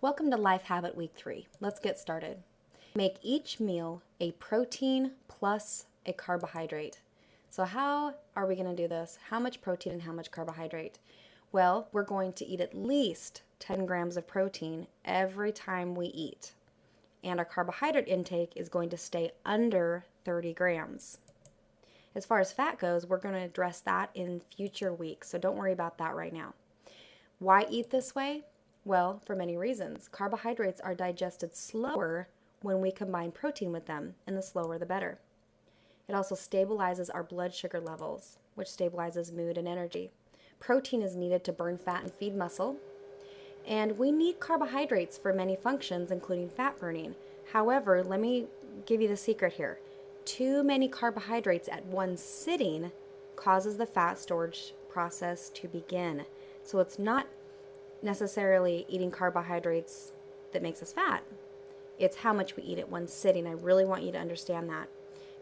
Welcome to Life Habit Week 3. Let's get started. Make each meal a protein plus a carbohydrate. So how are we going to do this? How much protein and how much carbohydrate? Well, we're going to eat at least 10 grams of protein every time we eat. And our carbohydrate intake is going to stay under 30 grams. As far as fat goes, we're going to address that in future weeks, so don't worry about that right now. Why eat this way? Well, for many reasons. Carbohydrates are digested slower when we combine protein with them, and the slower the better. It also stabilizes our blood sugar levels, which stabilizes mood and energy. Protein is needed to burn fat and feed muscle, and we need carbohydrates for many functions, including fat burning. However, let me give you the secret here. Too many carbohydrates at one sitting causes the fat storage process to begin. So it's not necessarily eating carbohydrates that makes us fat. It's how much we eat at one sitting. I really want you to understand that.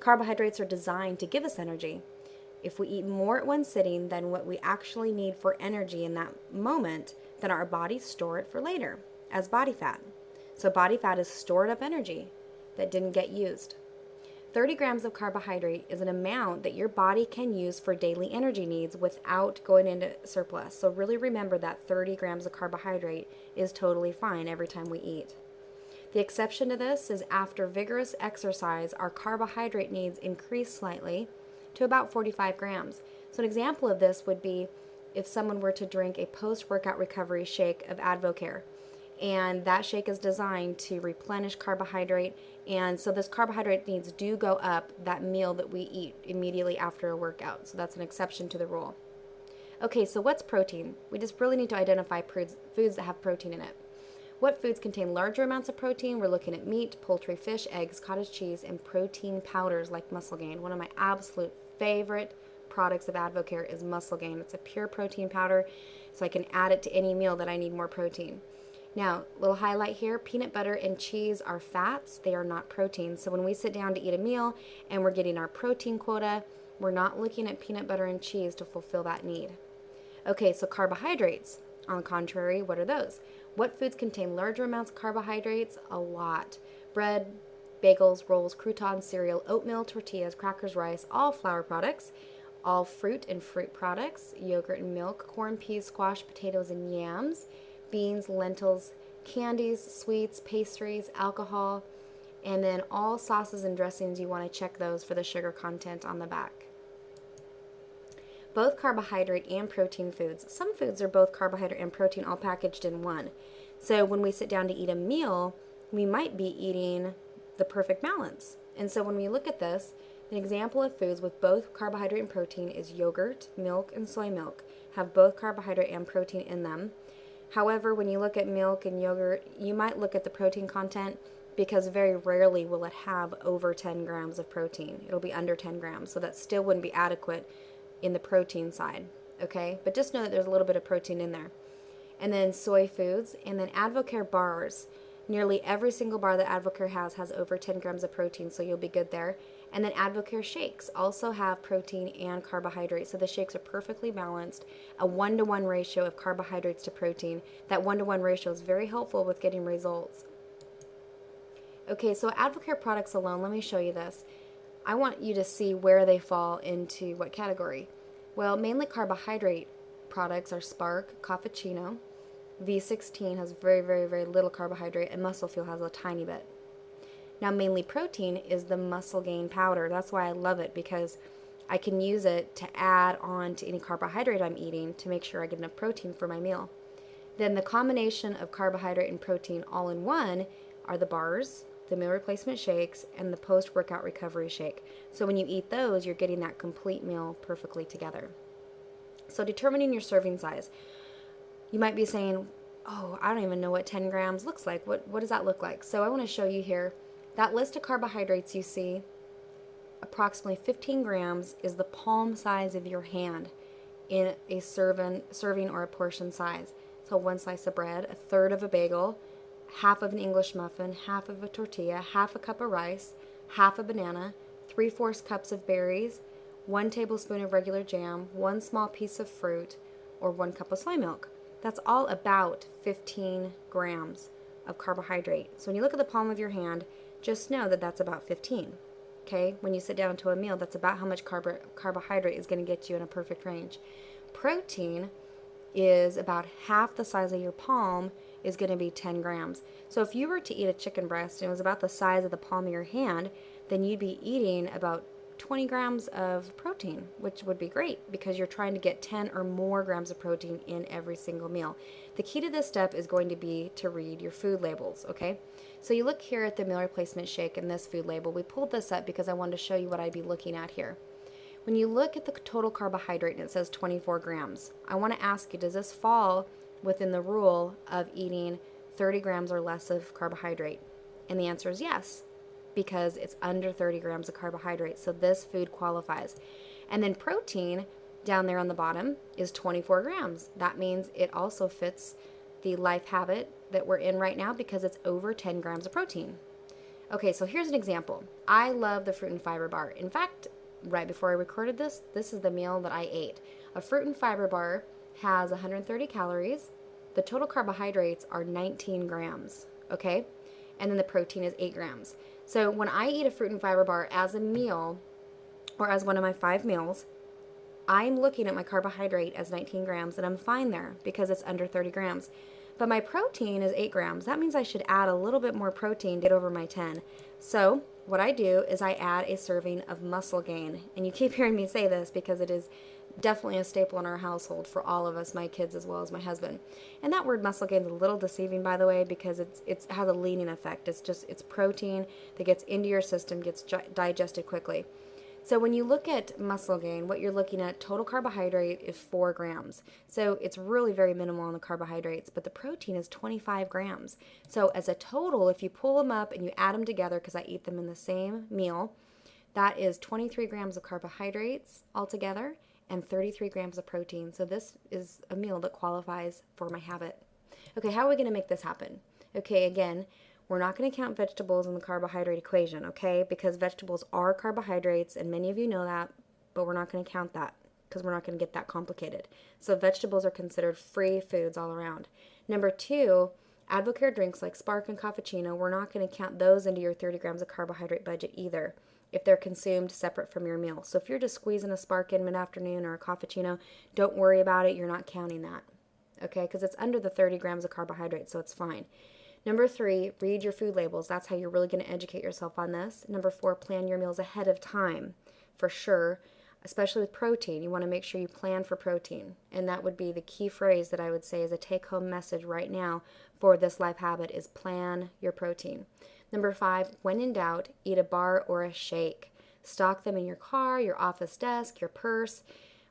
Carbohydrates are designed to give us energy. If we eat more at one sitting than what we actually need for energy in that moment, then our bodies store it for later as body fat. So body fat is stored up energy that didn't get used. 30 grams of carbohydrate is an amount that your body can use for daily energy needs without going into surplus. So really remember that 30 grams of carbohydrate is totally fine every time we eat. The exception to this is after vigorous exercise, our carbohydrate needs increase slightly to about 45 grams. So an example of this would be if someone were to drink a post-workout recovery shake of Advocare. And that shake is designed to replenish carbohydrate, and so this carbohydrate needs do go up that meal that we eat immediately after a workout. So that's an exception to the rule. Okay, so what's protein? We just really need to identify foods that have protein in it. What foods contain larger amounts of protein? We're looking at meat, poultry, fish, eggs, cottage cheese, and protein powders like Muscle Gain. One of my absolute favorite products of Advocare is Muscle Gain. It's a pure protein powder, so I can add it to any meal that I need more protein. Now, little highlight here, peanut butter and cheese are fats. They are not proteins. So when we sit down to eat a meal and we're getting our protein quota, we're not looking at peanut butter and cheese to fulfill that need. Okay, so carbohydrates, on the contrary, what are those? What foods contain larger amounts of carbohydrates? A lot. Bread, bagels, rolls, croutons, cereal, oatmeal, tortillas, crackers, rice, all flour products, all fruit and fruit products, yogurt and milk, corn, peas, squash, potatoes, and yams, beans, lentils, candies, sweets, pastries, alcohol, and then all sauces and dressings, you want to check those for the sugar content on the back. Both carbohydrate and protein foods. Some foods are both carbohydrate and protein all packaged in one. So when we sit down to eat a meal, we might be eating the perfect balance. And so when we look at this, an example of foods with both carbohydrate and protein is yogurt, milk, and soy milk. Have both carbohydrate and protein in them. However, when you look at milk and yogurt, you might look at the protein content because very rarely will it have over 10 grams of protein. It'll be under 10 grams, so that still wouldn't be adequate in the protein side, okay? But just know that there's a little bit of protein in there. And then soy foods, and then Advocare bars. Nearly every single bar that Advocare has over 10 grams of protein, so you'll be good there. And then Advocare shakes also have protein and carbohydrates, so the shakes are perfectly balanced, a 1-to-1 ratio of carbohydrates to protein. That 1-to-1 ratio is very helpful with getting results. Okay, so Advocare products alone, let me show you this. I want you to see where they fall into what category. Well, mainly carbohydrate products are Spark, Cappuccino, V16 has very, very, very little carbohydrate, and Muscle Fuel has a tiny bit. Now, mainly protein is the Muscle Gain powder. That's why I love it, because I can use it to add on to any carbohydrate I'm eating to make sure I get enough protein for my meal. Then the combination of carbohydrate and protein all in one are the bars, the meal replacement shakes, and the post-workout recovery shake. So when you eat those, you're getting that complete meal perfectly together. So determining your serving size. You might be saying, oh, I don't even know what 10 grams looks like. What does that look like? So I want to show you here. That list of carbohydrates you see, approximately 15 grams is the palm size of your hand in a serving or a portion size. So 1 slice of bread, a third of a bagel, half of an English muffin, half of a tortilla, half a cup of rice, half a banana, 3/4 cups of berries, 1 tablespoon of regular jam, 1 small piece of fruit, or 1 cup of soy milk. That's all about 15 grams. of carbohydrate. So when you look at the palm of your hand, just know that that's about 15. Okay, when you sit down to a meal, that's about how much carbohydrate is going to get you in a perfect range. Protein is about half the size of your palm, is going to be 10 grams. So if you were to eat a chicken breast and it was about the size of the palm of your hand, then you'd be eating about 20 grams of protein, which would be great because you're trying to get 10 or more grams of protein in every single meal. The key to this step is going to be to read your food labels, okay? So you look here at the meal replacement shake and this food label. We pulled this up because I wanted to show you what I'd be looking at here. When you look at the total carbohydrate and it says 24 grams, I want to ask you, does this fall within the rule of eating 30 grams or less of carbohydrate? And the answer is yes, because it's under 30 grams of carbohydrate, so this food qualifies. And then protein down there on the bottom is 24 grams. That means it also fits the life habit that we're in right now because it's over 10 grams of protein. Okay, so here's an example. I love the fruit and fiber bar. In fact, right before I recorded this, this is the meal that I ate. A fruit and fiber bar has 130 calories. The total carbohydrates are 19 grams, okay? And then the protein is 8 grams. So when I eat a fruit and fiber bar as a meal or as one of my 5 meals, I'm looking at my carbohydrate as 19 grams and I'm fine there because it's under 30 grams. But my protein is 8 grams. That means I should add a little bit more protein to get over my 10. So what I do is I add a serving of Muscle Gain. And you keep hearing me say this because it is definitely a staple in our household for all of us, my kids as well as my husband. And that word muscle gain is a little deceiving, by the way, because it has a leaning effect. It's protein that gets into your system, gets digested quickly. So when you look at muscle gain, what you're looking at, total carbohydrate is 4 grams. So it's really very minimal on the carbohydrates, but the protein is 25 grams. So as a total, if you pull them up and you add them together, because I eat them in the same meal, that is 23 grams of carbohydrates altogether and 33 grams of protein. So this is a meal that qualifies for my habit. Okay, how are we going to make this happen? Okay, again, we're not going to count vegetables in the carbohydrate equation, okay? Because vegetables are carbohydrates, and many of you know that, but we're not going to count that because we're not going to get that complicated. So vegetables are considered free foods all around. Number 2, Advocare drinks like Spark and Cappuccino, we're not going to count those into your 30 grams of carbohydrate budget either if they're consumed separate from your meal. So if you're just squeezing a Spark in mid-afternoon or a Cappuccino, don't worry about it. You're not counting that, okay? Because it's under the 30 grams of carbohydrate, so it's fine. Number 3, read your food labels. That's how you're really going to educate yourself on this. Number 4, plan your meals ahead of time, for sure, especially with protein. You want to make sure you plan for protein, and that would be the key phrase that I would say as a take-home message right now for this life habit is plan your protein. Number 5, when in doubt, eat a bar or a shake. Stock them in your car, your office desk, your purse.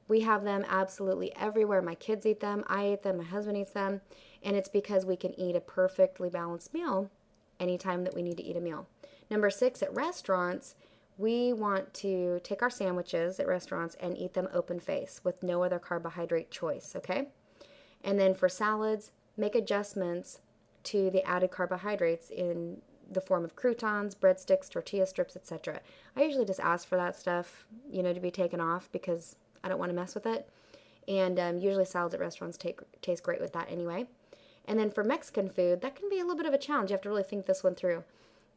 We have them absolutely everywhere. My kids eat them, I eat them, my husband eats them, and it's because we can eat a perfectly balanced meal anytime that we need to eat a meal. Number 6, at restaurants, we want to take our sandwiches at restaurants and eat them open face with no other carbohydrate choice, okay? And then for salads, make adjustments to the added carbohydrates in the form of croutons, breadsticks, tortilla strips, etc. I usually just ask for that stuff, to be taken off because I don't want to mess with it. And usually salads at restaurants taste great with that anyway. And then for Mexican food, that can be a little bit of a challenge. You have to really think this one through.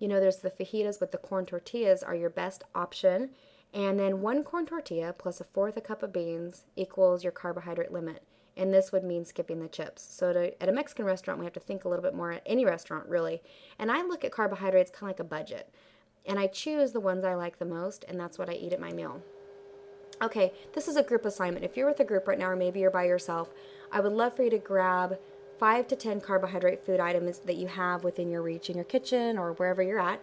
There's the fajitas with the corn tortillas are your best option. And then 1 corn tortilla plus 1/4 a cup of beans equals your carbohydrate limit. And this would mean skipping the chips. So at a Mexican restaurant, we have to think a little bit more, at any restaurant really. And I look at carbohydrates kind of like a budget. And I choose the ones I like the most, and that's what I eat at my meal. Okay, this is a group assignment. If you're with a group right now, or maybe you're by yourself, I would love for you to grab 5 to 10 carbohydrate food items that you have within your reach in your kitchen or wherever you're at,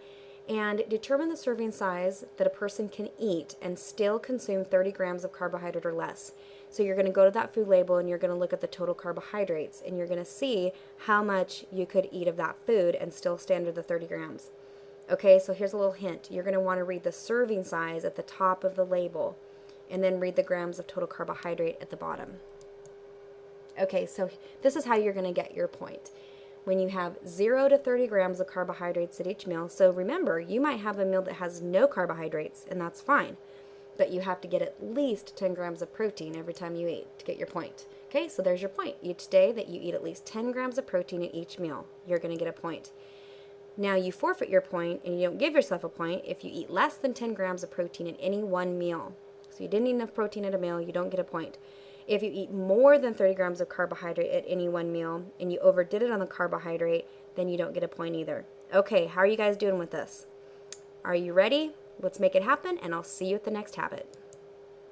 and determine the serving size that a person can eat and still consume 30 grams of carbohydrate or less. So you're going to go to that food label and you're going to look at the total carbohydrates and you're going to see how much you could eat of that food and still stay under the 30 grams. Okay, so here's a little hint. You're going to want to read the serving size at the top of the label and then read the grams of total carbohydrate at the bottom. Okay, so this is how you're going to get your point. When you have 0 to 30 grams of carbohydrates at each meal, so remember, you might have a meal that has no carbohydrates, and that's fine. But you have to get at least 10 grams of protein every time you eat to get your point. Okay, so there's your point. Each day that you eat at least 10 grams of protein in each meal, you're going to get a point. Now you forfeit your point and you don't give yourself a point if you eat less than 10 grams of protein in any one meal. So you didn't eat enough protein at a meal, you don't get a point. If you eat more than 30 grams of carbohydrate at any one meal and you overdid it on the carbohydrate, then you don't get a point either. Okay, how are you guys doing with this? Are you ready? Let's make it happen, and I'll see you at the next habit.